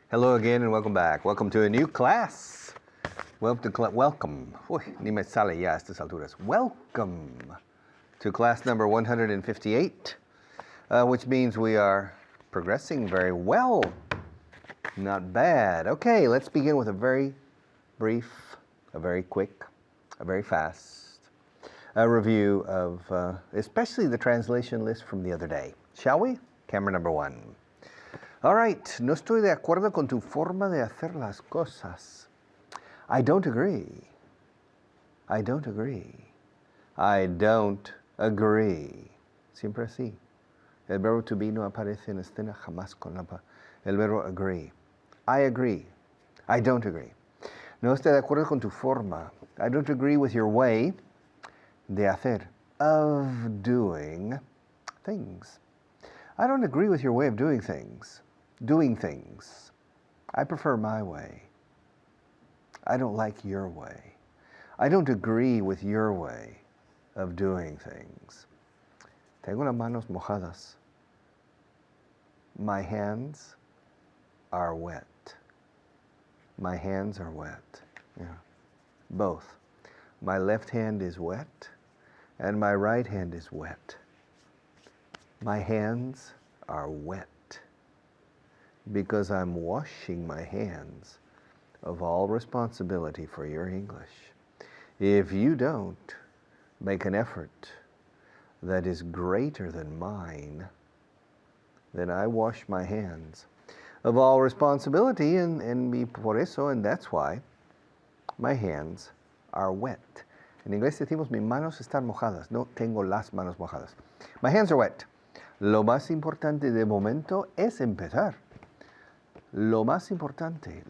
Hello again and welcome back. Welcome to a new class. Welcome. Uy, ni me sale ya a estas alturas. Welcome to class number 158, which means we are progressing very well. Not bad. Okay, let's begin with a very brief, a very quick, a very fast review of especially the translation list from the other day. Shall we? Camera number one. All right, no estoy de acuerdo con tu forma de hacer las cosas. I don't agree. I don't agree. I don't agree. Siempre así. El verbo to be no aparece en escena jamás con el verbo agree. I agree. I don't agree. No estoy de acuerdo con tu forma. I don't agree with your way de hacer, of doing things. I don't agree with your way of doing things. Doing things. I prefer my way. I don't like your way. I don't agree with your way of doing things. Tengo las manos mojadas. My hands are wet. My hands are wet. Yeah. Both. My left hand is wet and my right hand is wet. My hands are wet because I'm washing my hands of all responsibility for your English. If you don't make an effort that is greater than mine, then I wash my hands of all responsibility and por eso, and that's why my hands are wet. En inglés decimos mis manos están mojadas. No tengo las manos mojadas. My hands are wet. Lo más importante de momento es empezar. Lo más importante,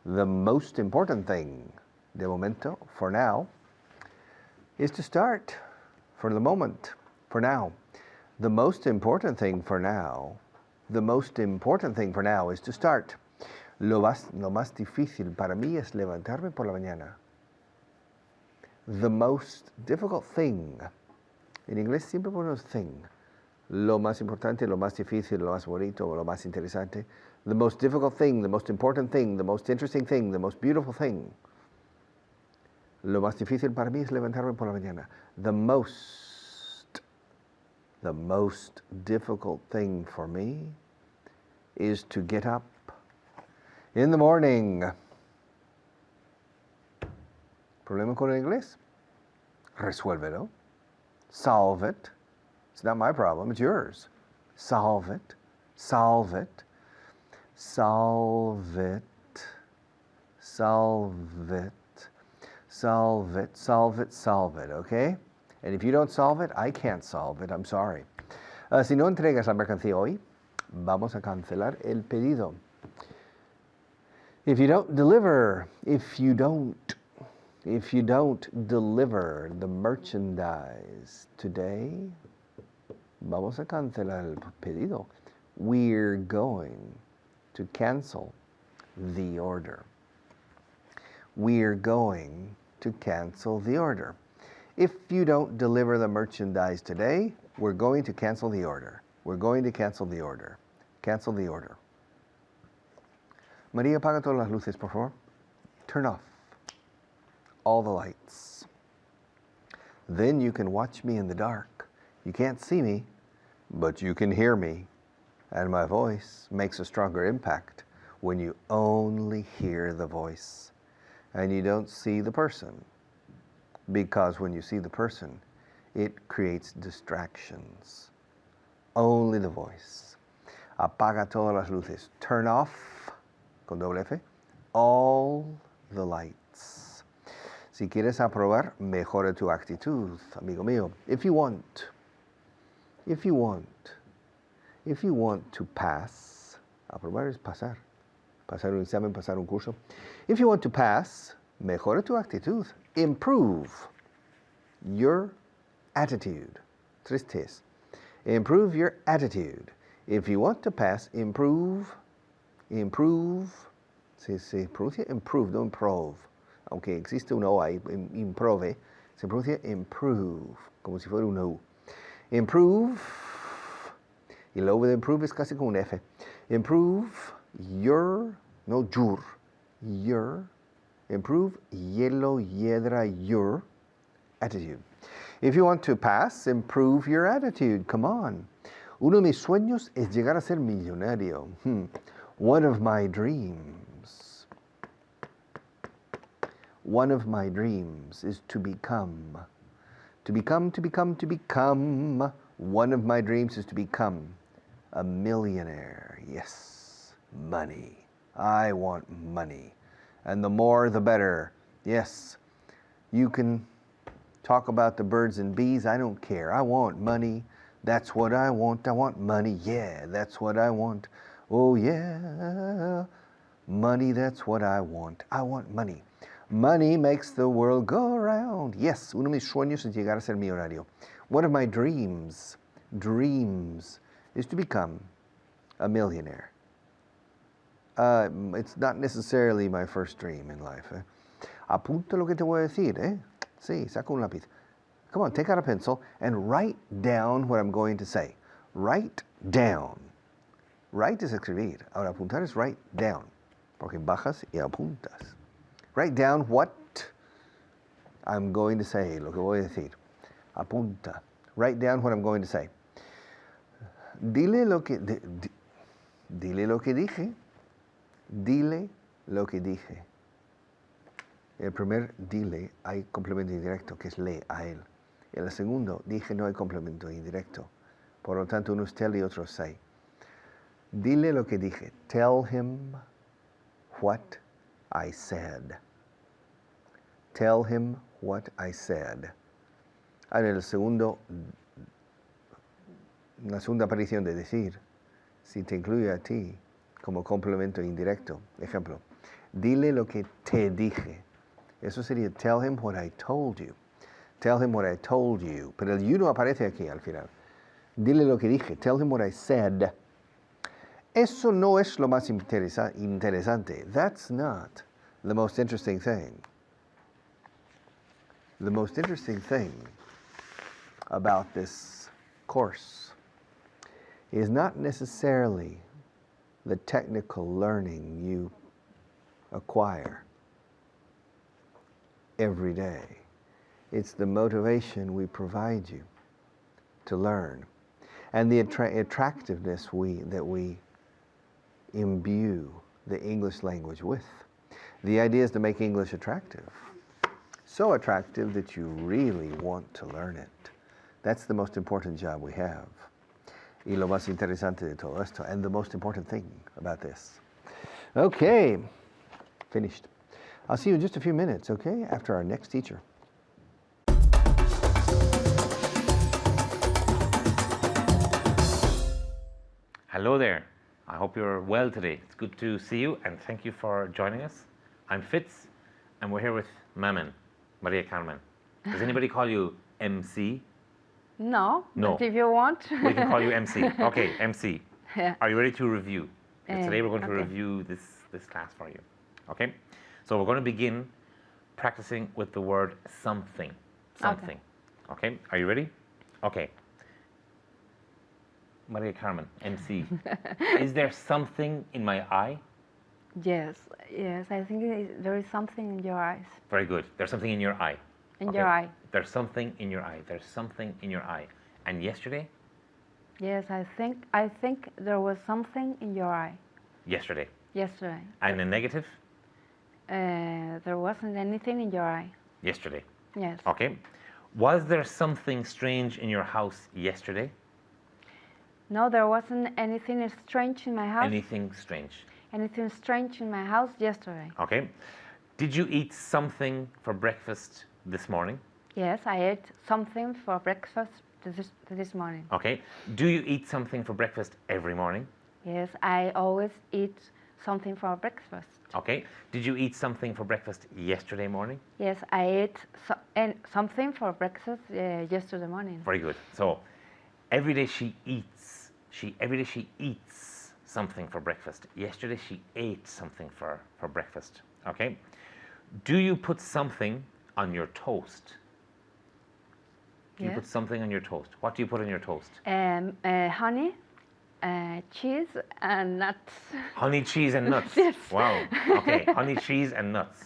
the most important thing, de momento, for now, is to start, for the moment, for now. The most important thing for now is to start. Lo más difícil para mí es levantarme por la mañana. The most difficult thing, en inglés siempre ponemos thing. Lo más importante, lo más difícil, lo más bonito, lo más interesante. The most difficult thing, the most important thing, the most interesting thing, the most beautiful thing. Lo más difícil para mí es levantarme por la mañana. The most difficult thing for me is to get up in the morning. ¿Problema con el inglés? Resuélvelo. Solve it. It's not my problem, it's yours. Solve it. Solve it. Solve it. Solve it. Solve it. Solve it. Solve it. Okay? And if you don't solve it, I can't solve it. I'm sorry. Si no entregas la mercancía hoy, vamos a cancelar el pedido. If you don't deliver the merchandise today, vamos a cancelar el pedido. We're going to cancel the order. We're going to cancel the order. If you don't deliver the merchandise today, we're going to cancel the order. We're going to cancel the order. Cancel the order. María, apaga todas las luces, por favor. Turn off all the lights. Then you can watch me in the dark. You can't see me, but you can hear me. And my voice makes a stronger impact when you only hear the voice and you don't see the person. Because when you see the person, it creates distractions. Only the voice. Apaga todas las luces. Turn off, con doble F, all the lights. Si quieres aprobar, mejora tu actitud, amigo mío. If you want to pass, aprobar es pasar. Pasar un examen, pasar un curso. If you want to pass, mejora tu actitud. Improve your attitude. Tristes. Improve your attitude. If you want to pass, improve. Se pronuncia improve, no improve. Aunque existe una O ahí, improve, se pronuncia improve, como si fuera una U. Improve Y el V de improve es casi como un F. Improve your, no your, your. Improve yellow, yedra, your attitude. If you want to pass, improve your attitude. Come on. Uno de mis sueños es llegar a ser millonario. One of my dreams. One of my dreams is to become. To become. One of my dreams is to become a millionaire. Yes, money. I want money. And the more, the better. Yes, you can talk about the birds and bees. I don't care. I want money. That's what I want. I want money. Yeah, that's what I want. Oh, yeah. Money, that's what I want. I want money. Money makes the world go around. Yes, uno de mis sueños es llegar a ser millonario. One of my dreams is to become a millionaire. It's not necessarily my first dream in life. Apunta lo que te voy a decir, eh? Sí, saca un lápiz. Come on, take out a pencil and write down what I'm going to say. Write down. Write es escribir. Ahora, apuntar es write down. Porque bajas y apuntas. Write down what I'm going to say, lo que voy a decir. Apunta. Write down what I'm going to say. Dile lo que dije. Dile lo que dije. El primer dile hay complemento indirecto, que es le a él. En el segundo, dije no hay complemento indirecto. Por lo tanto, uno es tell y otro say. Dile lo que dije. Tell him what I said. Tell him what I said. Ahora, en el segundo, la segunda aparición de decir, si te incluye a ti como complemento indirecto. Ejemplo, dile lo que te dije. Eso sería tell him what I told you. Tell him what I told you. Pero el you no aparece aquí al final. Dile lo que dije. Tell him what I said. Eso no es lo más interesante. That's not the most interesting thing. The most interesting thing about this course is not necessarily the technical learning you acquire every day. It's the motivation we provide you to learn and the attractiveness that we imbue the English language with. The idea is to make English attractive. So attractive that you really want to learn it. That's the most important job we have. Y lo más interesante de todo esto, and the most important thing about this. Okay, finished. I'll see you in just a few minutes, okay, after our next teacher. Hello there. I hope you're well today. It's good to see you and thank you for joining us. I'm Fitz and we're here with Mamen, Maria Carmen. Does anybody call you MC? No, No. but if you want. We can call you MC. Okay, MC. Yeah. Are you ready to review? Today we're going to okay. review this class for you. Okay? So we're going to begin practicing with the word something. Something. Okay? Are you ready? Okay. Maria Carmen, MC. Is there something in my eye? Yes, I think there is something in your eyes. Very good. There's something in your eye. In your eye. There's something in your eye. There's something in your eye. And yesterday? Yes, I think there was something in your eye. Yesterday. Yesterday. And a negative? There wasn't anything in your eye. Yesterday. Yes. Okay. Was there something strange in your house yesterday? No, there wasn't anything strange in my house. Anything strange? Anything strange in my house yesterday. Okay. Did you eat something for breakfast this morning? Yes, I ate something for breakfast this morning. Okay. Do you eat something for breakfast every morning? Yes, I always eat something for breakfast. Okay. Did you eat something for breakfast yesterday morning? Yes, I ate something for breakfast yesterday morning. Very good. So every day she eats something for breakfast. Yesterday she ate something for breakfast. Okay. Do you put something on your toast? Do you Yes. put something on your toast? What do you put on your toast? Honey. cheese and nuts. Honey, cheese, and nuts. Yes. Wow. Okay, honey, cheese, and nuts.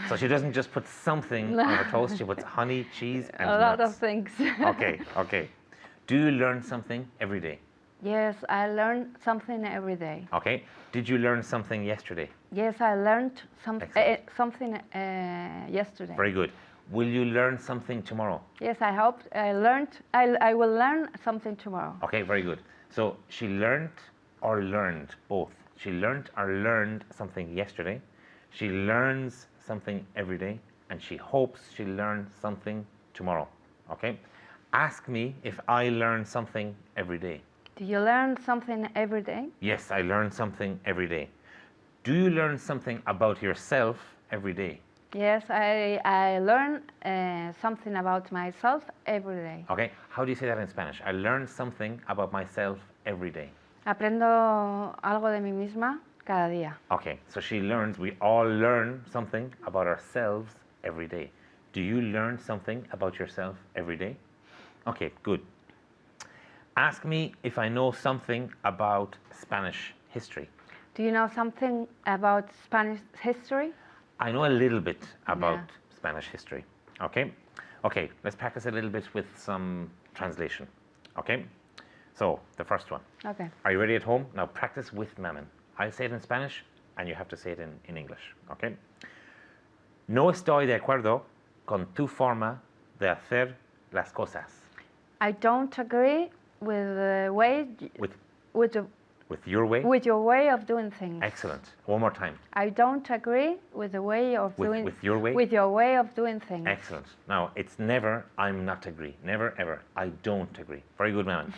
So she doesn't just put something on her toast, she puts honey, cheese, and A lot nuts. of things. Okay, okay. Do you learn something every day? Yes, I learn something every day. Okay. Did you learn something yesterday? Yes, I learned Excellent. something yesterday. Very good. Will you learn something tomorrow? Yes, I hope I will learn something tomorrow. Okay, very good. So she learned or learned both. She learned or learned something yesterday. She learns something every day, and she hopes she'll learn something tomorrow. Okay? Ask me if I learn something every day. Do you learn something every day? Yes, I learn something every day. Do you learn something about yourself every day? Yes, I learn something about myself every day. Okay, how do you say that in Spanish? I learn something about myself every day. Aprendo algo de mí misma cada día. Okay, so she learns, we all learn something about ourselves every day. Do you learn something about yourself every day? Okay, good. Ask me if I know something about Spanish history. Do you know something about Spanish history? I know a little bit about Yeah. Spanish history. Okay? Okay, let's practice a little bit with some translation. Okay? So, the first one. Okay. Are you ready at home? Now practice with Mammon. I'll say it in Spanish and you have to say it in English. Okay? No estoy de acuerdo con tu forma de hacer las cosas. I don't agree with the way With with the, with your way? with your way of doing things. Excellent. One more time. I don't agree with the way of With- doing with your way? with your way of doing things. Excellent. Now, it's never I'm not agree. Never ever. I don't agree. Very good, Mammon.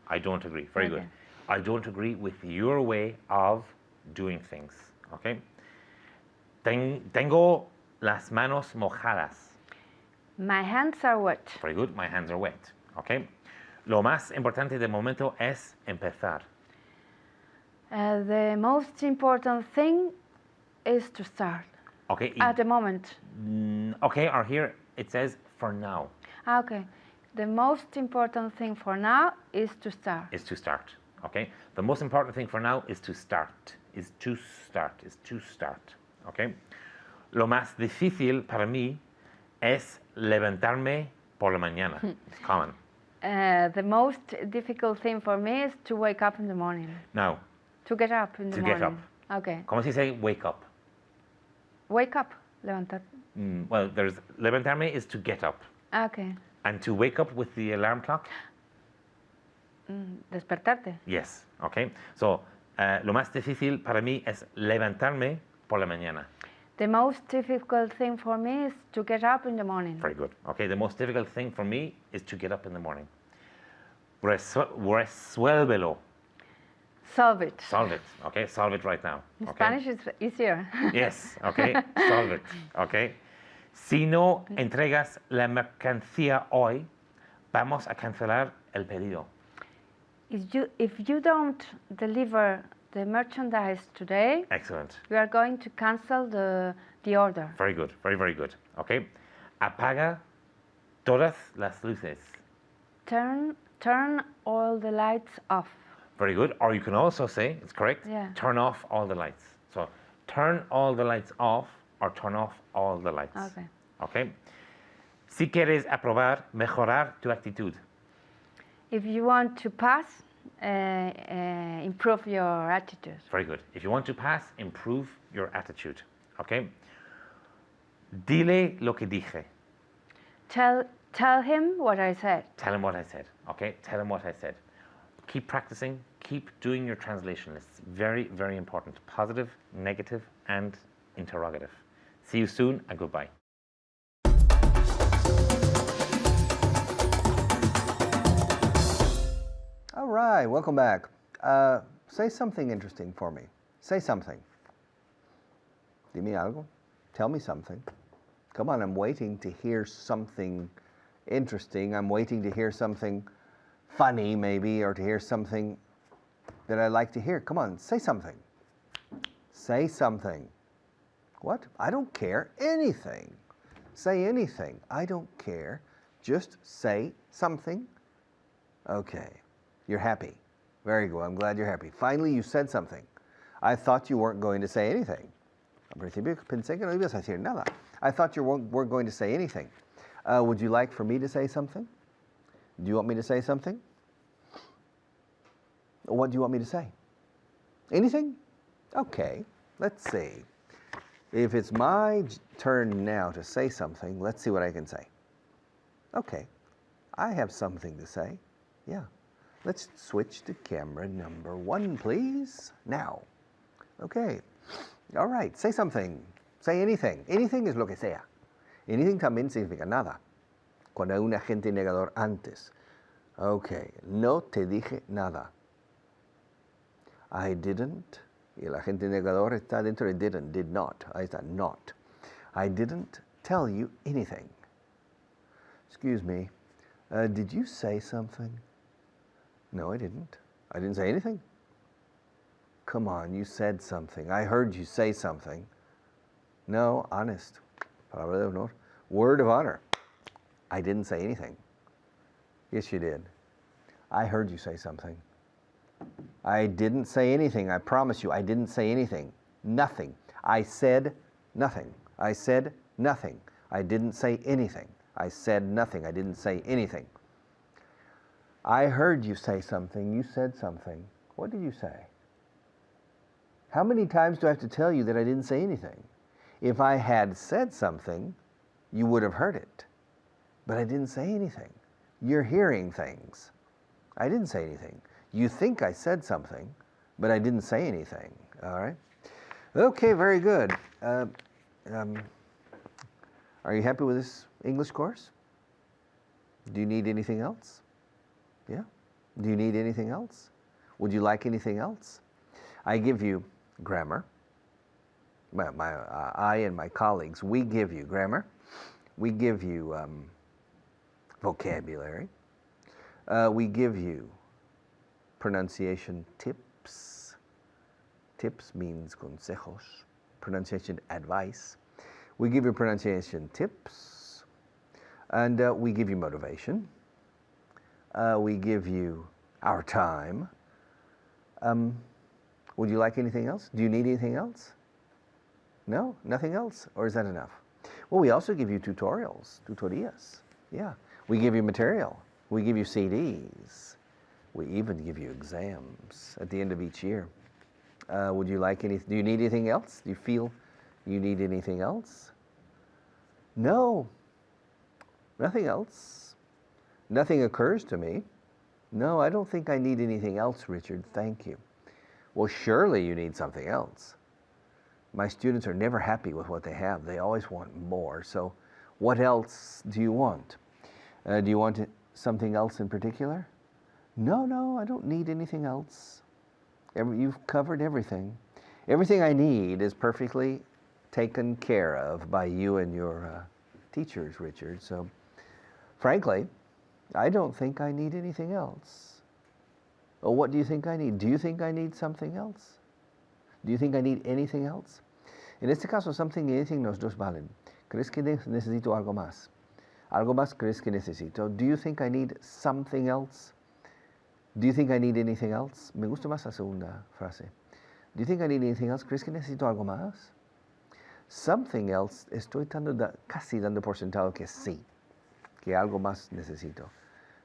I don't agree. Very good. Okay. I don't agree with your way of doing things. Okay? Tengo las manos mojadas. My hands are wet. Very good. My hands are wet. Okay? Lo más importante de momento es empezar. The most important thing is to start Okay? at the moment. Okay, or here it says for now Okay. The most important thing for now is to start. is to start. Okay? The most important thing for now is to start. Is to start. Okay? Lo más difícil para mí es levantarme por la mañana. It's common. The most difficult thing for me is to wake up in the morning. Now, To get up in the To morning. get up. Okay. ¿cómo se dice wake up? Wake up. Levantar. Well, there's levantarme is to get up. Okay. And to wake up with the alarm clock? Despertarte. Yes. Okay? So, lo más difícil para mí es levantarme por la mañana. The most difficult thing for me is to get up in the morning. Very good. Okay, the most difficult thing for me is to get up in the morning. Resuélvelo. Solve it. Solve it. Okay, solve it right now. In Okay? Spanish is easier. Yes, okay, solve it. Okay. Si no entregas la mercancía hoy, vamos a cancelar el pedido. If you don't deliver the merchandise today, Excellent. we are going to cancel the order. Very good. Very, very good. Okay. Apaga todas las luces. Turn all the lights off. Very good. Or you can also say, it's correct, Yeah. turn off all the lights. So turn all the lights off or turn off all the lights. Okay. Okay. Si quieres aprobar, mejorar tu actitud. If you want to pass, improve your attitude. Very good. If you want to pass, improve your attitude. Okay. Dile lo que dije. Tell him what I said. Tell him what I said. Okay. Tell him what I said. Keep practicing. Keep doing your translation lists. Very, very important. Positive, negative, and interrogative. See you soon and goodbye. All right, welcome back. Say something interesting for me. Say something. Dime algo. Tell me something. Come on, I'm waiting to hear something interesting. I'm waiting to hear something funny, maybe, or to hear something that I like to hear. Come on, say something. Say something. What? I don't care. Anything. Say anything. I don't care. Just say something. Okay. You're happy. Very good. I'm glad you're happy. Finally, you said something. I thought you weren't going to say anything. Al principio pensé que no ibas a decir nada. I thought you weren't going to say anything. Would you like for me to say something? Do you want me to say something? What do you want me to say? Anything? Okay, let's see. If it's my turn now to say something, let's see what I can say. Okay, I have something to say. Yeah. Let's switch to camera number 1, please. Now. Okay. All right, say something. Say anything. Anything es lo que sea. Anything también significa nada. Cuando hay un agente negador antes. Okay, no te dije nada. I didn't. Y el agente negador está dentro de didn't, did not. Ahí está, not. I didn't tell you anything. Excuse me, did you say something? No, I didn't. I didn't say anything. Come on, you said something. I heard you say something. No, honest. Palabra de honor. Word of honor. I didn't say anything. Yes, you did. I heard you say something. I didn't say anything. I promise you, I didn't say anything. Nothing. I said nothing. I said nothing. I didn't say anything. I said nothing. I didn't say anything. I heard you say something. You said something. What did you say? How many times do I have to tell you that I didn't say anything? If I had said something, you would have heard it. But I didn't say anything. You're hearing things. I didn't say anything. You think I said something, but I didn't say anything. All right? Okay, very good. Are you happy with this English course? Do you need anything else? Yeah? Do you need anything else? Would you like anything else? I give you grammar. I and my colleagues, we give you grammar. We give you vocabulary. We give you pronunciation tips. Tips means consejos. Pronunciation advice. We give you pronunciation tips. And we give you motivation. We give you our time. Would you like anything else? Do you need anything else? No? Nothing else? Or is that enough? Well, we also give you tutorials, tutorías. Yeah. We give you material. We give you CDs. We even give you exams at the end of each year. Would you like anything? Do you need anything else? Do you feel you need anything else? No. Nothing else. Nothing occurs to me. No, I don't think I need anything else, Richard. Thank you. Well, surely you need something else. My students are never happy with what they have. They always want more. So what else do you want? Do you want something else in particular? No, I don't need anything else. You've covered everything. Everything I need is perfectly taken care of by you and your teachers, Richard. So frankly, I don't think I need anything else. Well, what do you think I need? Do you think I need something else? Do you think I need anything else? En este caso, something y anything los dos valen. ¿Crees que necesito algo más? ¿Algo más crees que necesito? Do you think I need something else? Do you think I need anything else? Me gusta más la segunda frase. Do you think I need anything else? ¿Crees que necesito algo más? Something else, estoy casi dando por sentado que sí, que algo más necesito.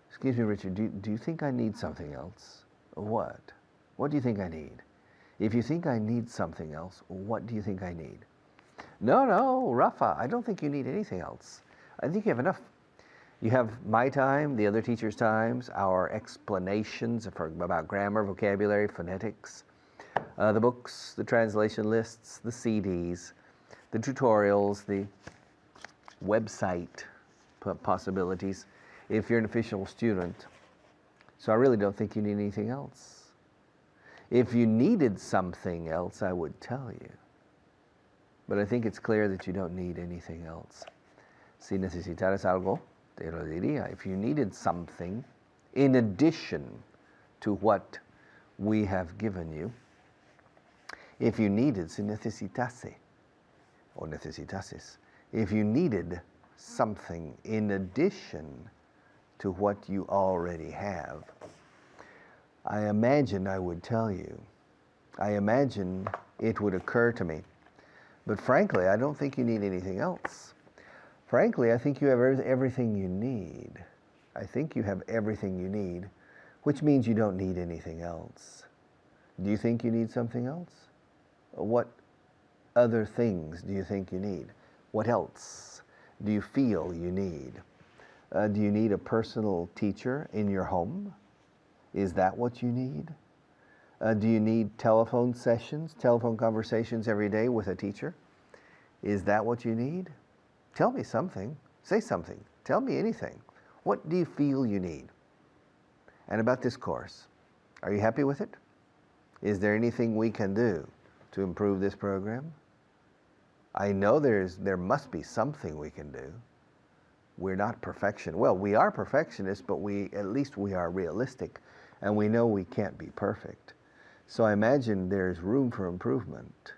Excuse me, Richard, do you think I need something else? What? What do you think I need? If you think I need something else, what do you think I need? No, Rafa, I don't think you need anything else. I think you have enough. You have my time, the other teachers' times, our explanations about grammar, vocabulary, phonetics, the books, the translation lists, the CDs, the tutorials, the website possibilities, if you're an official student. So I really don't think you need anything else. If you needed something else, I would tell you. But I think it's clear that you don't need anything else. Si necesitaras algo, te lo diría. If you needed something in addition to what we have given you, if you needed, si necesitase, or necesitases, if you needed something in addition to what you already have, I imagine I would tell you. I imagine it would occur to me. But frankly, I don't think you need anything else. Frankly, I think you have everything you need. I think you have everything you need, which means you don't need anything else. Do you think you need something else? What other things do you think you need? What else do you feel you need? Do you need a personal teacher in your home? Is that what you need? Do you need telephone sessions, telephone conversations every day with a teacher? Is that what you need? Tell me something. Say something. Tell me anything. What do you feel you need? And about this course, are you happy with it? Is there anything we can do to improve this program? I know there must be something we can do. We're not perfection. Well, we are perfectionists, but at least we are realistic, and we know we can't be perfect. So I imagine there's room for improvement.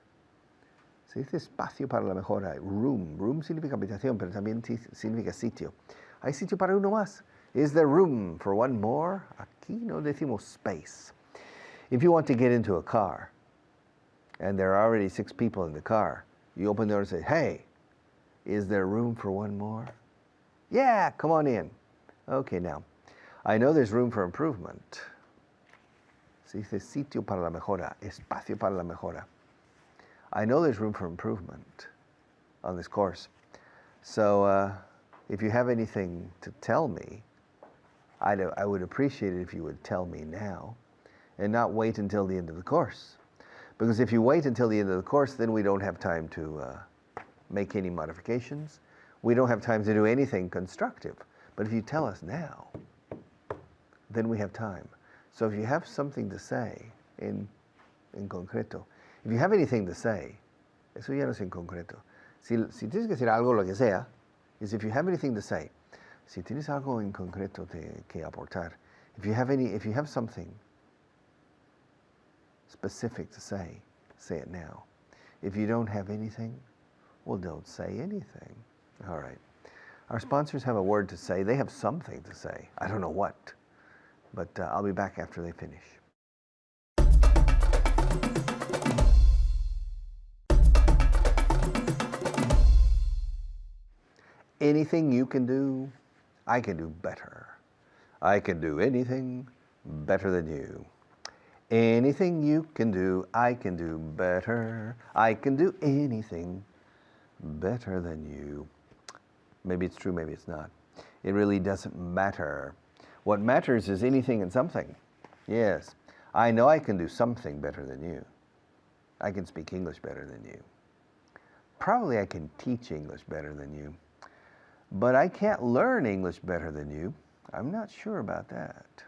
Se dice espacio para la mejora. Room. Room significa habitación, pero también significa sitio. ¿Hay sitio para uno más? Is there room for one more? Aquí no decimos space. If you want to get into a car, and there are already 6 people in the car, you open the door and say, hey, is there room for one more? Yeah, come on in. Okay, now, I know there's room for improvement. Se dice sitio para la mejora, espacio para la mejora. I know there's room for improvement on this course. So if you have anything to tell me, I would appreciate it if you would tell me now and not wait until the end of the course. Because if you wait until the end of the course, then we don't have time to make any modifications. We don't have time to do anything constructive. But if you tell us now, then we have time. So if you have something to say in concreto, if you have anything to say, eso ya no es en concreto. Si tienes que decir algo, lo que sea, is if you have anything to say. Si tienes algo en concreto que aportar, if you have something specific to say it now. If you don't have anything, well, don't say anything. All right. Our sponsors have a word to say. They have something to say. I don't know what. But I'll be back after they finish. Anything you can do, I can do better. I can do anything better than you. Anything you can do, I can do better. I can do anything better than you. Maybe it's true, maybe it's not. It really doesn't matter. What matters is anything and something. Yes, I know I can do something better than you. I can speak English better than you. Probably I can teach English better than you. But I can't learn English better than you. I'm not sure about that.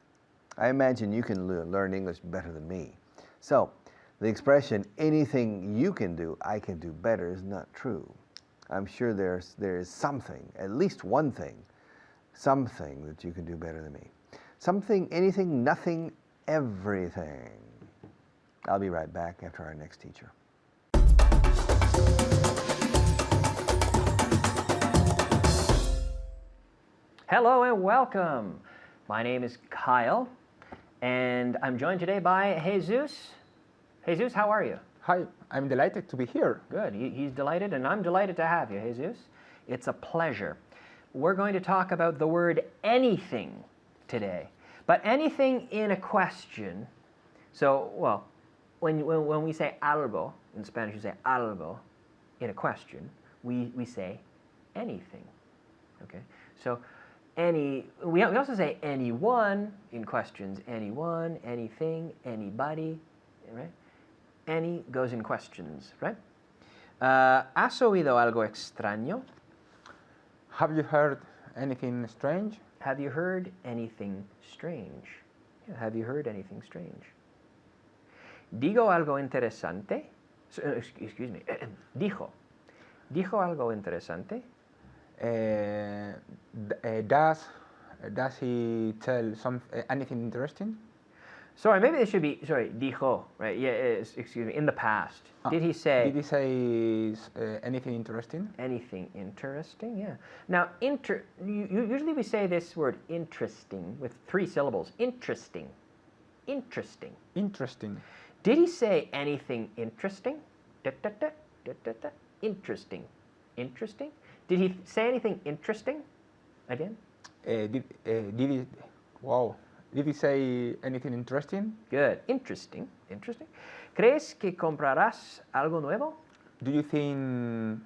I imagine you can learn English better than me. So, the expression, anything you can do, I can do better, is not true. I'm sure there is something, at least one thing, something that you can do better than me. Something, anything, nothing, everything. I'll be right back after our next teacher. Hello and welcome. My name is Kyle, and I'm joined today by Jesus. Jesus, how are you? Hi, I'm delighted to be here. Good. He's delighted, and I'm delighted to have you, Jesus. It's a pleasure. We're going to talk about the word anything today, but anything in a question. So, well, when we say algo, in Spanish you say algo, in a question, we say anything, okay? So, we also say anyone in questions, anyone, anything, anybody, right? Any goes in questions, right? ¿Has oído algo extraño? Have you heard anything strange? Have you heard anything strange? Yeah, have you heard anything strange? Digo algo interesante. Excuse me. Dijo algo interesante. Does he tell anything interesting? Sorry, maybe this should be, dijo, right? Yeah, excuse me, in the past. Did he say? Did he say anything interesting? Anything interesting, yeah. Now, usually we say this word interesting with 3 syllables. Interesting. interesting. Interesting. Did he say anything interesting? Da, da, da, da, da, da. Interesting. Interesting? Did he say anything interesting? Again? Did he? Wow. Did he say anything interesting? Good. Interesting. Interesting. ¿Crees que comprarás algo nuevo? Do you think?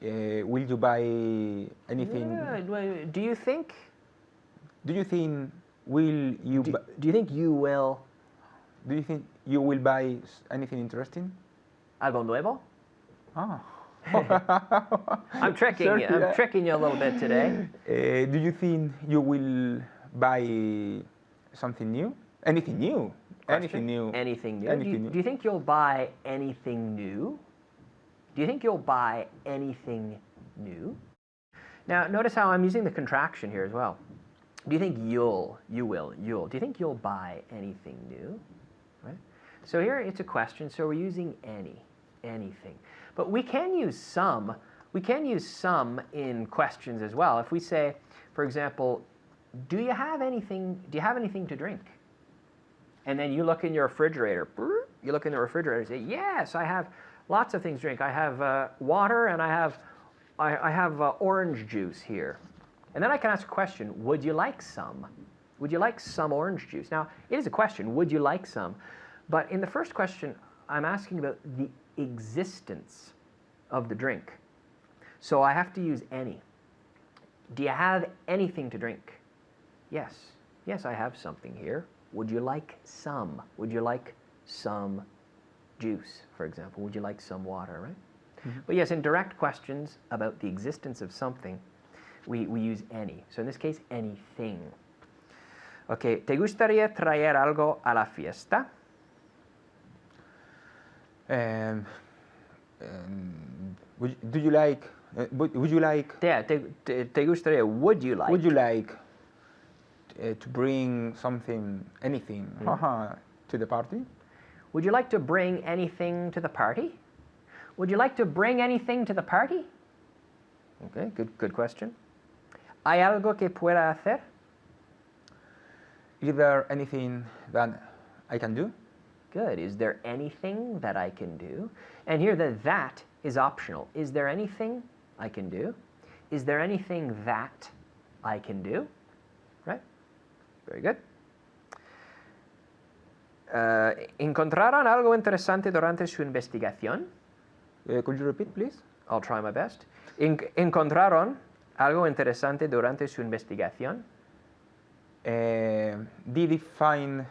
Will you buy anything? Yeah, do you think? Do you think? Will you? Do you think you will? Do you think you will buy anything interesting? Algo nuevo? Ah. I'm tricking Sorry, you. I'm yeah. tricking you a little bit today. Do you think you will buy something new? Anything new? Anything new? Anything new? Anything new. Do you think you'll buy anything new? Do you think you'll buy anything new? Now, notice how I'm using the contraction here as well. Do you think you'll? Do you think you'll buy anything new? Right? So here it's a question, so we're using anything. But we can use some. We can use some in questions as well. If we say, for example, do you have anything to drink? And then you look in your refrigerator. You look in the refrigerator and say, yes, I have lots of things to drink. I have water and I have orange juice here. And then I can ask a question, would you like some? Would you like some orange juice? Now, it is a question, would you like some? But in the first question, I'm asking about the existence of the drink. So I have to use any. Do you have anything to drink? Yes. Yes, I have something here. Would you like some? Would you like some juice, for example? Would you like some water, right? Mm-hmm. But yes, in direct questions about the existence of something, we use any. So in this case, anything. Okay, ¿te gustaría traer algo a la fiesta? Do you like? Would you like? Yeah, te gustaría? Would you like? Would you like to bring something, anything, to the party? Would you like to bring anything to the party? Would you like to bring anything to the party? Okay, good question. ¿Hay algo que pueda hacer? Is there anything that I can do? Good. Is there anything that I can do? And here the that is optional. Is there anything I can do? Is there anything that I can do? Right? Very good. ¿Encontraron algo interesante durante su investigación? Could you repeat, please? I'll try my best. ¿Encontraron algo interesante durante su investigación? Did you find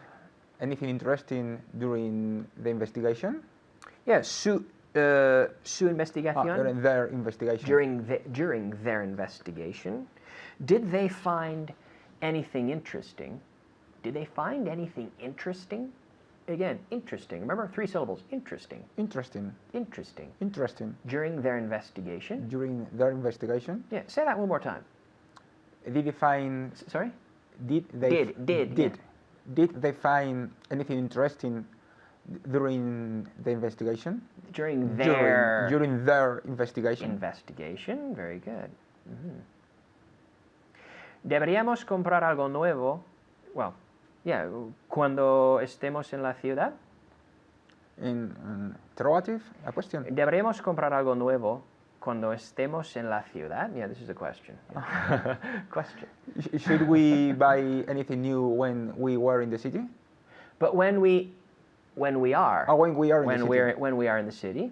anything interesting during the investigation? Yes, su investigación. During their investigation. During their investigation. Did they find anything interesting? Did they find anything interesting? Again, interesting. Remember, 3 syllables. Interesting. Interesting. Interesting. Interesting. During their investigation. During their investigation. Yeah, say that one more time. Did they find? Sorry? Did they? Did. Yeah. Did they find anything interesting during the investigation? During their investigation. Investigation. Very good. Mm-hmm. Deberíamos comprar algo nuevo. Well, yeah, cuando estemos en la ciudad. Interrogative, a question. Deberíamos comprar algo nuevo cuando estemos en la ciudad. Yeah, this is a question. Yeah. Question. Should we buy anything new when we were in the city? But when we are. Oh, when we are in the city. When we are in the city.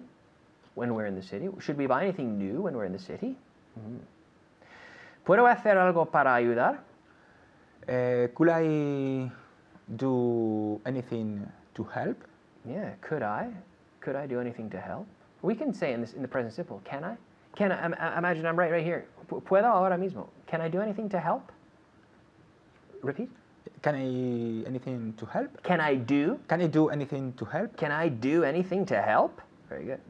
When we're in the city. Should we buy anything new when we're in the city? Mm-hmm. ¿Puedo hacer algo para ayudar? Could I do anything to help? Yeah, could I? Could I do anything to help? We can say in the present simple, can I? Can I? Imagine I'm right here. ¿Puedo ahora mismo? Can I do anything to help? Repeat. Can I anything to help? Can I do? Can I do anything to help? Can I do anything to help? Very good.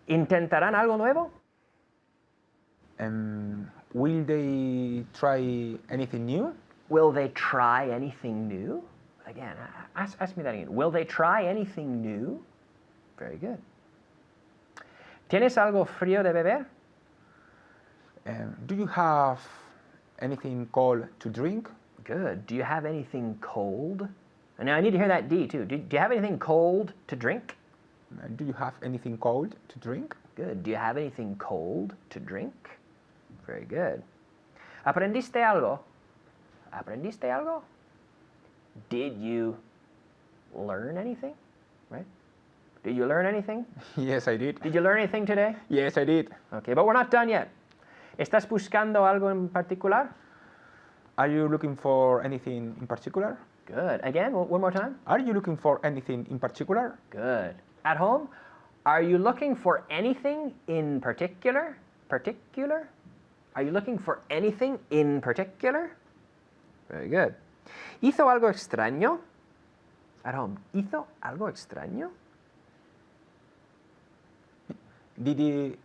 ¿Intentarán algo nuevo? Will they try anything new? Will they try anything new? Again, ask me that again. Will they try anything new? Very good. ¿Tienes algo frío de beber? Do you have anything cold to drink? Good. Do you have anything cold And now I need to hear that D too. Do you have anything cold to drink? Do you have anything cold to drink? Good. Do you have anything cold to drink? Very good. ¿Aprendiste algo? ¿Aprendiste algo? Did you learn anything? Right? Did you learn anything? Yes, I did. Did you learn anything today? Yes, I did. Okay, but we're not done yet. ¿Estás buscando algo en particular? Are you looking for anything in particular? Good. Again, one more time. Are you looking for anything in particular? Good. At home, are you looking for anything in particular? Particular? Are you looking for anything in particular? Very good. ¿Hizo algo extraño? At home, ¿hizo algo extraño? Did he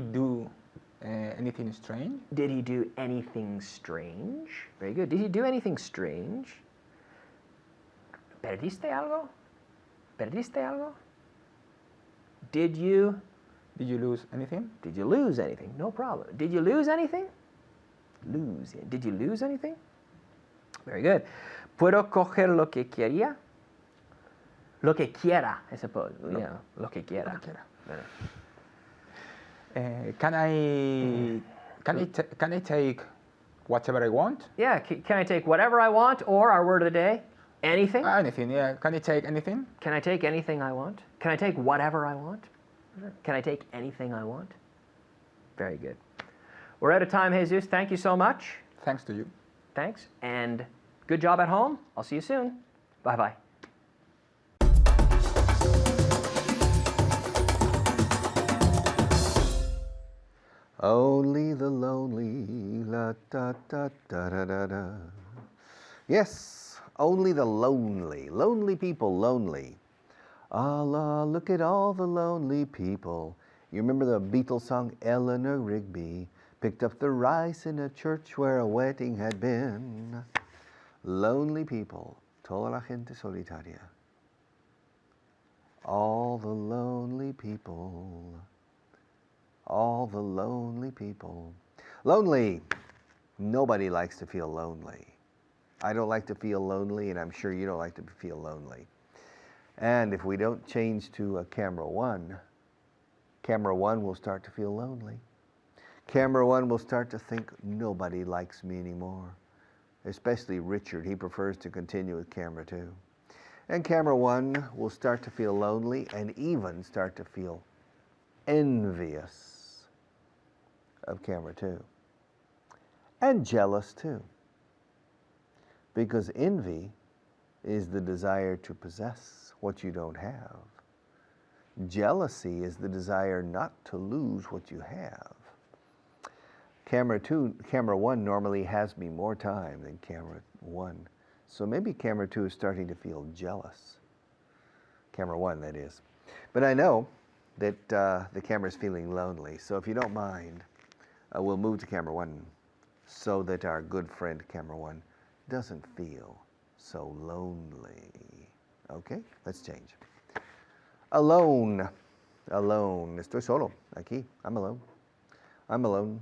do anything strange? Did he do anything strange? Very good. Did he do anything strange? ¿Perdiste algo? ¿Perdiste algo? Did you lose anything? Did you lose anything? No problem. Did you lose anything? Lose. Did you lose anything? Very good. ¿Puedo coger lo que quería? Lo que quiera, I suppose. Yeah, lo que quiera. Can I take whatever I want? Yeah, can I take whatever I want, or our word of the day, anything? Anything, yeah. Can I take anything? Can I take anything I want? Can I take whatever I want? Can I take anything I want? Very good. We're out of time, Jesus. Thank you so much. Thanks to you. Thanks. And good job at home. I'll see you soon. Bye-bye. Only the lonely, la da da da da da da. Yes, only the lonely. Lonely people, lonely. Allah, look at all the lonely people. You remember the Beatles song, Eleanor Rigby picked up the rice in a church where a wedding had been. Lonely people, toda la gente solitaria. All the lonely people. All the lonely people. Lonely. Nobody likes to feel lonely. I don't like to feel lonely, and I'm sure you don't like to feel lonely. And if we don't change to a camera one will start to feel lonely. Camera one will start to think, nobody likes me anymore. Especially Richard, he prefers to continue with camera two. And camera one will start to feel lonely and even start to feel envious of camera two. And jealous too. Because envy is the desire to possess what you don't have. Jealousy is the desire not to lose what you have. Camera one normally has me more time than camera one. So maybe camera two is starting to feel jealous. Camera one, that is. But I know that the camera is feeling lonely. So if you don't mind, we'll move to camera one so that our good friend camera one doesn't feel so lonely. Okay, let's change. Alone. Alone. Estoy solo. Aquí. I'm alone. I'm alone.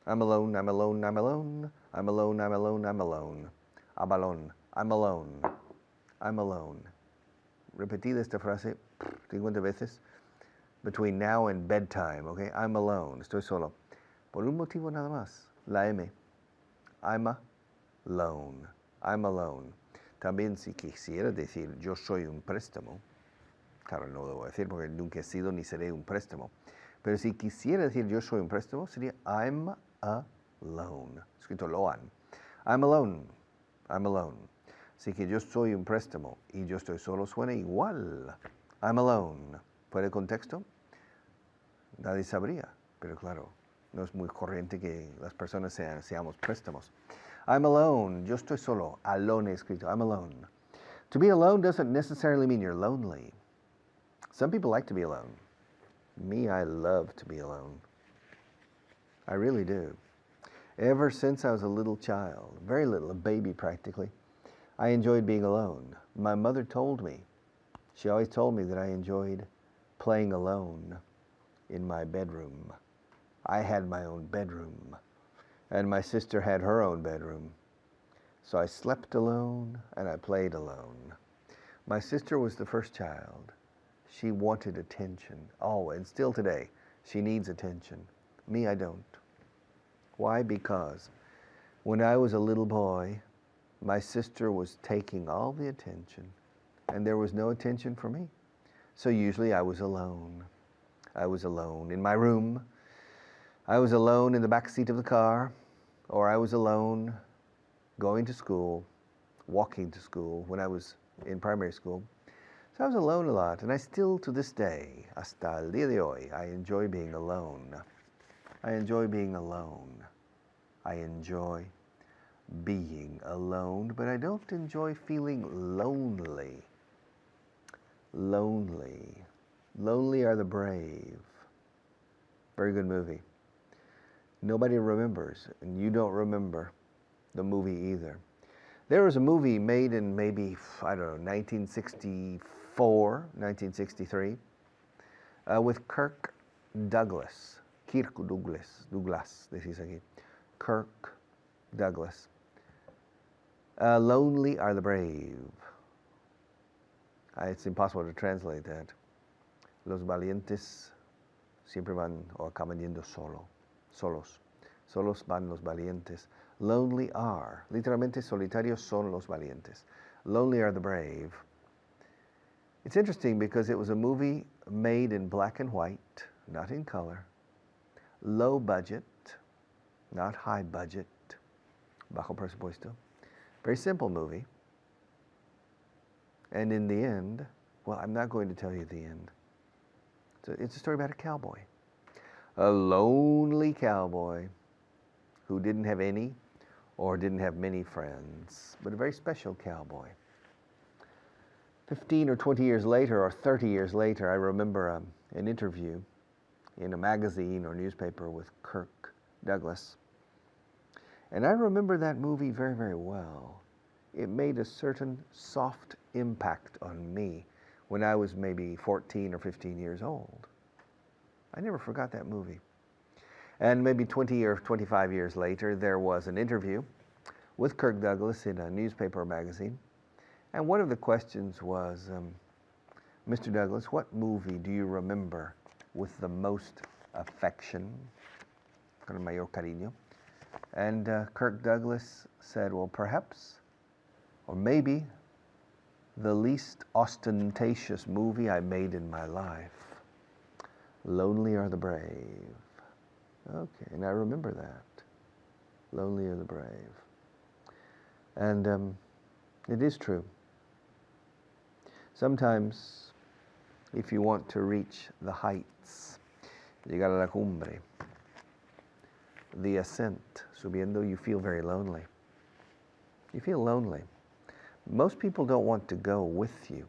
I'm alone. I'm alone. I'm alone. I'm alone. I'm alone. I'm alone. I'm alone. I'm alone. I'm alone. Repetid esta frase 50 veces between now and bedtime, okay? I'm alone. Estoy solo. Por un motivo nada más. La M. I'm alone. I'm alone. También si quisiera decir yo soy un préstamo, claro, no lo debo decir porque nunca he sido ni seré un préstamo, pero si quisiera decir yo soy un préstamo sería I'm alone, escrito loan. I'm alone, I'm alone. Así que yo soy un préstamo y yo estoy solo suena igual. I'm alone. ¿Fuera el contexto? Nadie sabría, pero claro, no es muy corriente que las personas seamos préstamos. I'm alone. Yo estoy solo. Alone escrito. I'm alone. To be alone doesn't necessarily mean you're lonely. Some people like to be alone. Me, I love to be alone. I really do. Ever since I was a little child, very little, a baby practically, I enjoyed being alone. My mother told me, she always told me that I enjoyed playing alone in my bedroom. I had my own bedroom. And my sister had her own bedroom. So I slept alone and I played alone. My sister was the first child. She wanted attention. Oh, and still today, she needs attention. Me, I don't. Why? Because when I was a little boy, my sister was taking all the attention, and there was no attention for me. So usually I was alone. I was alone in my room. I was alone in the back seat of the car, or I was alone going to school, walking to school when I was in primary school. So I was alone a lot, and I still, to this day, hasta el día de hoy, I enjoy being alone. I enjoy being alone. I enjoy being alone, but I don't enjoy feeling lonely. Lonely. Lonely are the brave. Very good movie. Nobody remembers, and you don't remember the movie either. There was a movie made in maybe, I don't know, 1964, 1963, with Kirk Douglas. Douglas, decís aquí. Kirk Douglas. Lonely are the brave. It's impossible to translate that. Los valientes siempre van o acaban yendo solos. Solos van los valientes. Lonely are. Literalmente solitarios son los valientes. Lonely are the brave. It's interesting because it was a movie made in black and white, not in color. Low budget, not high budget. Bajo presupuesto. Very simple movie. And in the end, well, I'm not going to tell you the end. It's a story about a cowboy. A lonely cowboy who didn't have any or didn't have many friends, but a very special cowboy. 15 or 20 years later, or 30 years later, I remember an interview in a magazine or newspaper with Kirk Douglas. And I remember that movie very, very well. It made a certain soft impact on me when I was maybe 14 or 15 years old. I never forgot that movie. And maybe 20 or 25 years later, there was an interview with Kirk Douglas in a newspaper or magazine. And one of the questions was, Mr. Douglas, what movie do you remember with the most affection? Con el mayor cariño. And Kirk Douglas said, well, perhaps, or maybe, the least ostentatious movie I made in my life. Lonely are the brave. Okay, and I remember that. Lonely are the brave. And it is true. Sometimes, if you want to reach the heights, llegar a la cumbre, the ascent, subiendo, you feel very lonely. You feel lonely. Most people don't want to go with you.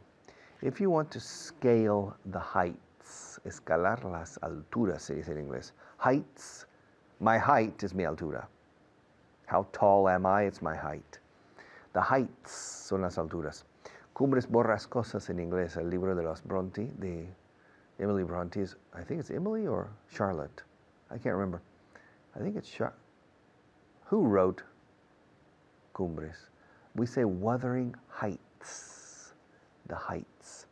If you want to scale the heights, escalar las alturas, se dice en inglés. Heights, my height is mi altura. How tall am I? It's my height. The heights son las alturas. Cumbres borrascosas en inglés, el libro de los Bronte, de Emily Bronte. I think it's Emily or Charlotte. I can't remember. I think it's Charlotte. Who wrote Cumbres? We say Wuthering Heights, the heights.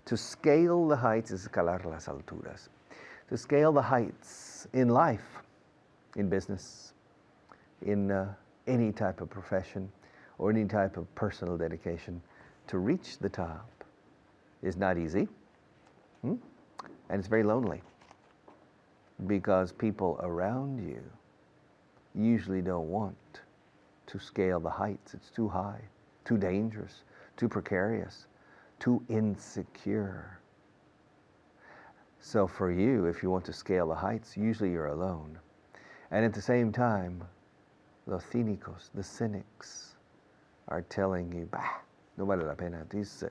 To scale the heights is escalar las alturas. To scale the heights in life, in business, in any type of profession, or any type of personal dedication, to reach the top is not easy, and it's very lonely, because people around you usually don't want to scale the heights. It's too high, too dangerous, too precarious, too insecure. So for you, if you want to scale the heights, usually you're alone. And at the same time, los cínicos, the cynics, are telling you, bah, no vale la pena. He's,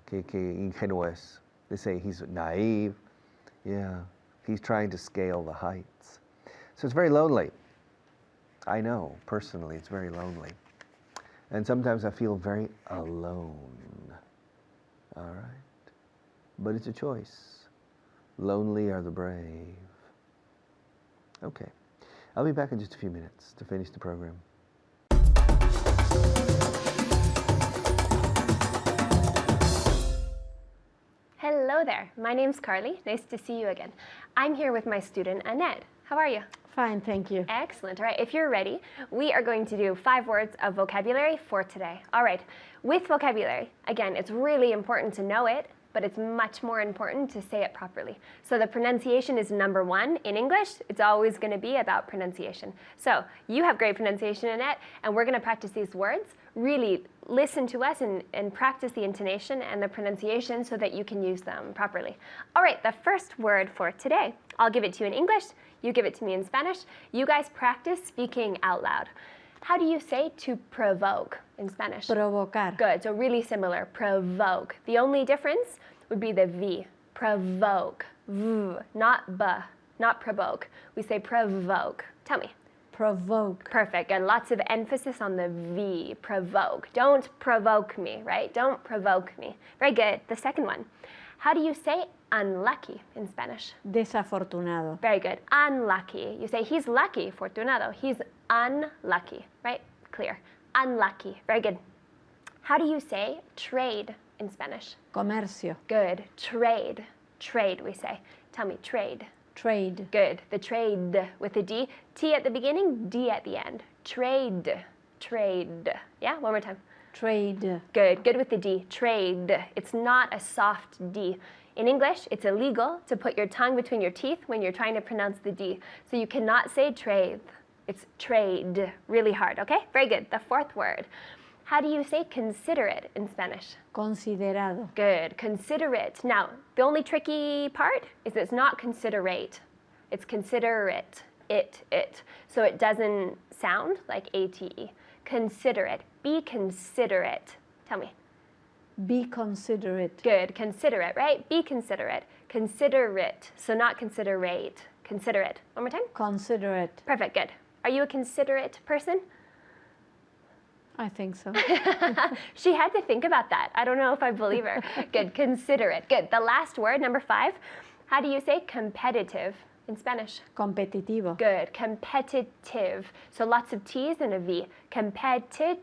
que ingenuo es. They say he's naive. Yeah, he's trying to scale the heights. So it's very lonely. I know, personally, it's very lonely. And sometimes I feel very alone. All right? But it's a choice. Lonely are the brave. Okay. I'll be back in just a few minutes to finish the program. Hello there. My name's Carly. Nice to see you again. I'm here with my student, Annette. How are you? Fine, thank you. Excellent. All right, if you're ready, we are going to do 5 words of vocabulary for today. All right, with vocabulary, again, it's really important to know it, but it's much more important to say it properly. So the pronunciation is number 1. In English, it's always going to be about pronunciation. So you have great pronunciation, Annette, and we're going to practice these words. Really listen to us and practice the intonation and the pronunciation so that you can use them properly. All right, the first word for today, I'll give it to you in English, you give it to me in Spanish. You guys practice speaking out loud. How do you say to provoke in Spanish? Provocar. Good, so really similar, provoke. The only difference would be the V, provoke, V, not B, not provoke. We say provoke. Tell me. Provoke. Perfect, and lots of emphasis on the V, provoke. Don't provoke me, right? Don't provoke me. Very good. The second one. How do you say unlucky in Spanish? Desafortunado. Very good. Unlucky. You say he's lucky, fortunado. He's unlucky, right? Clear. Unlucky. Very good. How do you say trade in Spanish? Comercio. Good. Trade. Trade, we say. Tell me, trade. Trade. Good. The trade with a D. T at the beginning, D at the end. Trade. Trade. Yeah, one more time. Trade. Good. Good with the D. Trade. It's not a soft D. In English, it's illegal to put your tongue between your teeth when you're trying to pronounce the D. So you cannot say trade. It's trade. Really hard, okay? Very good. The fourth word. How do you say considerate in Spanish? Considerado. Good. Considerate. Now, the only tricky part is it's not considerate. It's considerate. It. So it doesn't sound like A-T-E. Considerate. Be considerate. Tell me. Be considerate. Good. Considerate, right? Be considerate. Considerate. So not considerate. Considerate. One more time. Considerate. Perfect. Good. Are you a considerate person? I think so. She had to think about that. I don't know if I believe her. Good. Considerate. Good. The last word, number 5. How do you say competitive in Spanish? Competitivo. Good. Competitive. So lots of T's and a V. Competitive.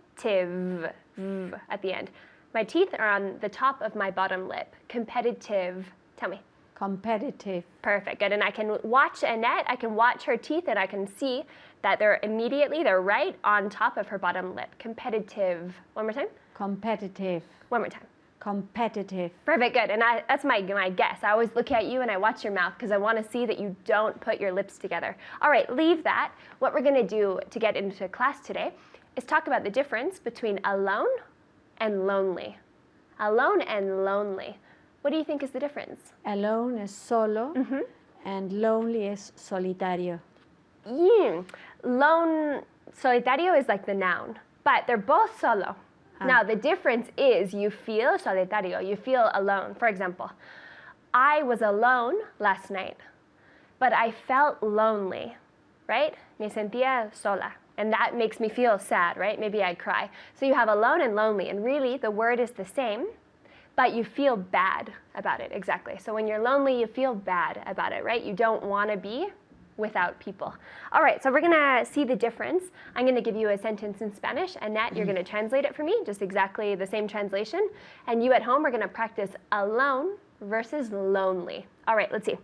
V at the end. My teeth are on the top of my bottom lip. Competitive. Tell me. Competitive. Perfect. Good. And I can watch Annette. I can watch her teeth and I can see that they're right on top of her bottom lip. Competitive. One more time. Competitive. One more time. Competitive. Perfect. Good. And that's my guess. I always look at you and I watch your mouth because I want to see that you don't put your lips together. All right, leave that. What we're going to do to get into class today is talk about the difference between alone and lonely. Alone and lonely. What do you think is the difference? Alone is solo and lonely is solitario. Lone, solitario is like the noun, but they're both solo. Now, the difference is you feel solitario, you feel alone. For example, I was alone last night, but I felt lonely, right? Me sentía sola. And that makes me feel sad, right? Maybe I'd cry. So you have alone and lonely, and really the word is the same, but you feel bad about it, exactly. So when you're lonely, you feel bad about it, right? You don't want to be without people. All right, so we're gonna see the difference. I'm gonna give you a sentence in Spanish, and Nat, you're gonna translate it for me, just exactly the same translation. And you at home are gonna practice alone versus lonely. All right, let's see.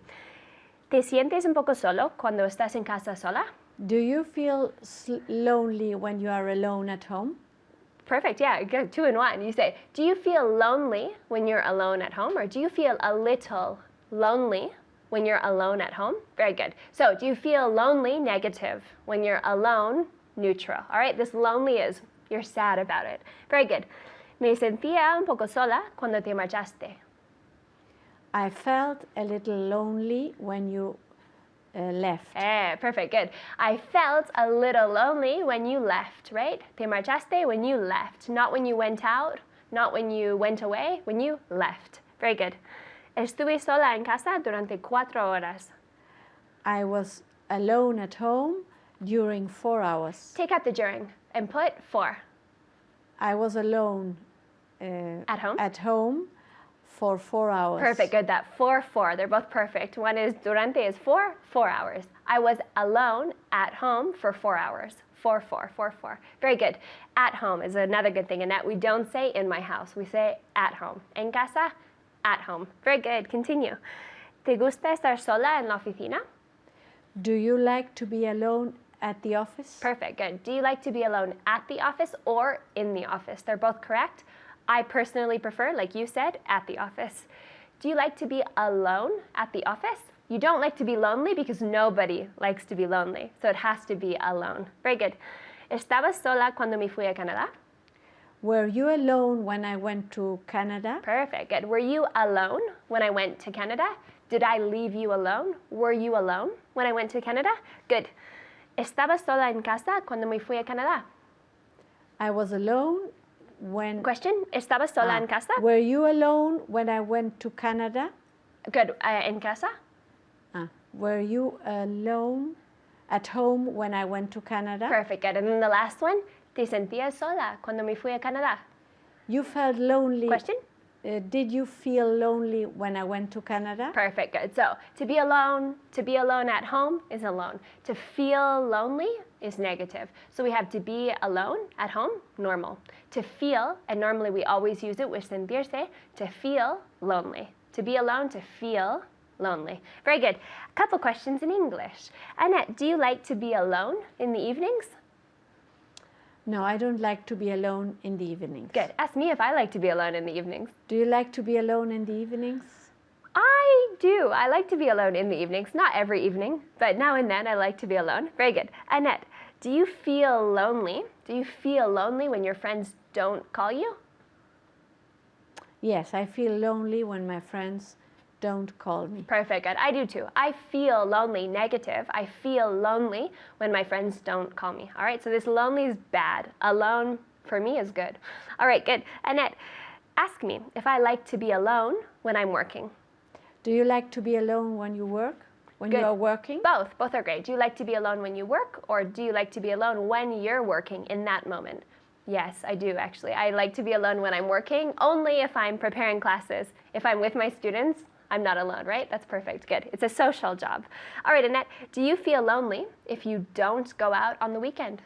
¿Te sientes un poco solo cuando estás en casa sola? Do you feel lonely when you are alone at home? Perfect, yeah, good, 2 in 1. You say, do you feel lonely when you're alone at home, or do you feel a little lonely when you're alone at home? Very good. So, do you feel lonely, negative, when you're alone, neutral? All right, this lonely is you're sad about it. Very good. Me sentía un poco sola cuando te marchaste. I felt a little lonely when you left. Perfect, good. I felt a little lonely when you left, right? Te marchaste when you left, not when you went out, not when you went away, when you left. Very good. Estuve sola en casa durante 4 horas. I was alone at home during 4 hours. Take out the during and put 4. I was alone At home? At home for 4 hours. Perfect, good. That 4. They're both perfect. One is durante is 4 hours. I was alone at home for 4 hours. 4. Very good. At home is another good thing. And that we don't say in my house. We say at home. En casa, At home. Very good. Continue. ¿Te gusta estar sola en la oficina? Do you like to be alone at the office? Perfect. Good. Do you like to be alone at the office or in the office? They're both correct. I personally prefer, like you said, at the office. Do you like to be alone at the office? You don't like to be lonely because nobody likes to be lonely. So it has to be alone. Very good. ¿Estabas sola cuando me fui a Canadá? Were you alone when I went to Canada? Perfect. Good. Were you alone when I went to Canada? Did I leave you alone? Were you alone when I went to Canada? Good. ¿Estabas sola en casa cuando me fui a Canadá? I was alone when... Question. ¿Estabas sola en casa? Were you alone when I went to Canada? Good. ¿En casa? Were you alone at home when I went to Canada? Perfect. Good. And then the last one. ¿Te sentías sola cuando me fui a Canadá? You felt lonely. Question. Did you feel lonely when I went to Canada? Perfect. Good. So to be alone at home is alone. To feel lonely is negative. So we have to be alone at home, normal. To feel, and normally we always use it with sentirse, to feel lonely. To be alone, to feel lonely. Very good. A couple questions in English. Annette, do you like to be alone in the evenings? No, I don't like to be alone in the evenings. Good. Ask me if I like to be alone in the evenings. Do you like to be alone in the evenings? I do. I like to be alone in the evenings. Not every evening, but now and then I like to be alone. Very good. Annette, do you feel lonely? Do you feel lonely when your friends don't call you? Yes, I feel lonely when my friends don't call me. Perfect. Good. I do too. I feel lonely, negative. I feel lonely when my friends don't call me. All right, so this lonely is bad. Alone for me is good. All right, good. Annette, ask me if I like to be alone when I'm working. Do you like to be alone when you work? When Good. you are working? Both are great. Do you like to be alone when you work, or do you like to be alone when you're working in that moment? Yes, I do actually. I like to be alone when I'm working, only if I'm preparing classes. If I'm with my students, I'm not alone, right? That's perfect. Good. It's a social job. All right, Annette, do you feel lonely if you don't go out on the weekend?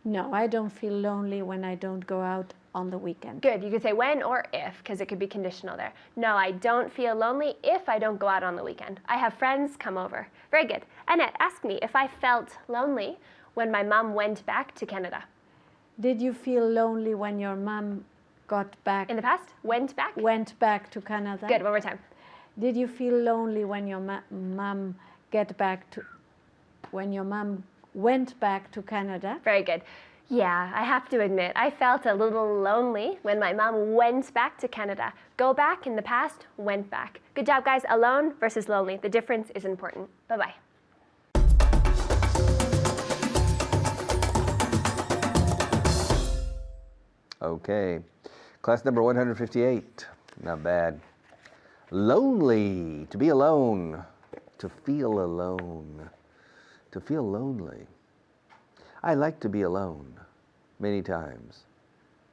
No, I don't feel lonely when I don't go out on the weekend. Good. You could say when or if, because it could be conditional there. No, I don't feel lonely if I don't go out on the weekend. I have friends come over. Very good. Annette, ask me if I felt lonely when my mom went back to Canada. Did you feel lonely when your mom got back? In the past? Went back? Went back to Canada? Good. One more time. Did you feel lonely when your mom went back to Canada? Very good. Yeah, I have to admit, I felt a little lonely when my mom went back to Canada. Go back in the past, went back. Good job, guys. Alone versus lonely. The difference is important. Bye-bye. Okay. Class number 158. Not bad. Lonely. To be alone. To feel alone. To feel lonely. I like to be alone many times,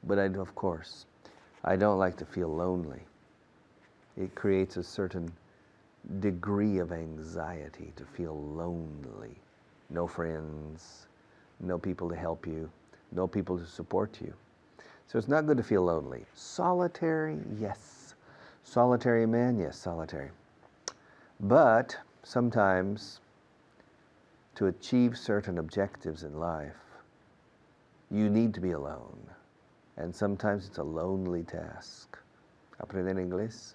but of course, I don't like to feel lonely. It creates a certain degree of anxiety to feel lonely. No friends, no people to help you, no people to support you. So it's not good to feel lonely. Solitary, yes. Solitary man, yes, solitary. But sometimes, to achieve certain objectives in life, you need to be alone. And sometimes it's a lonely task. Aprender inglés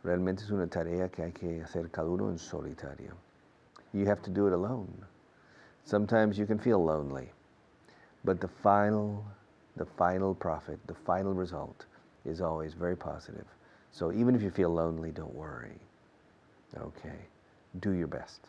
realmente es una tarea que hay que hacer cada uno en solitario. You have to do it alone. Sometimes you can feel lonely, but the final profit, the final result is always very positive. So even if you feel lonely, don't worry. Okay, do your best.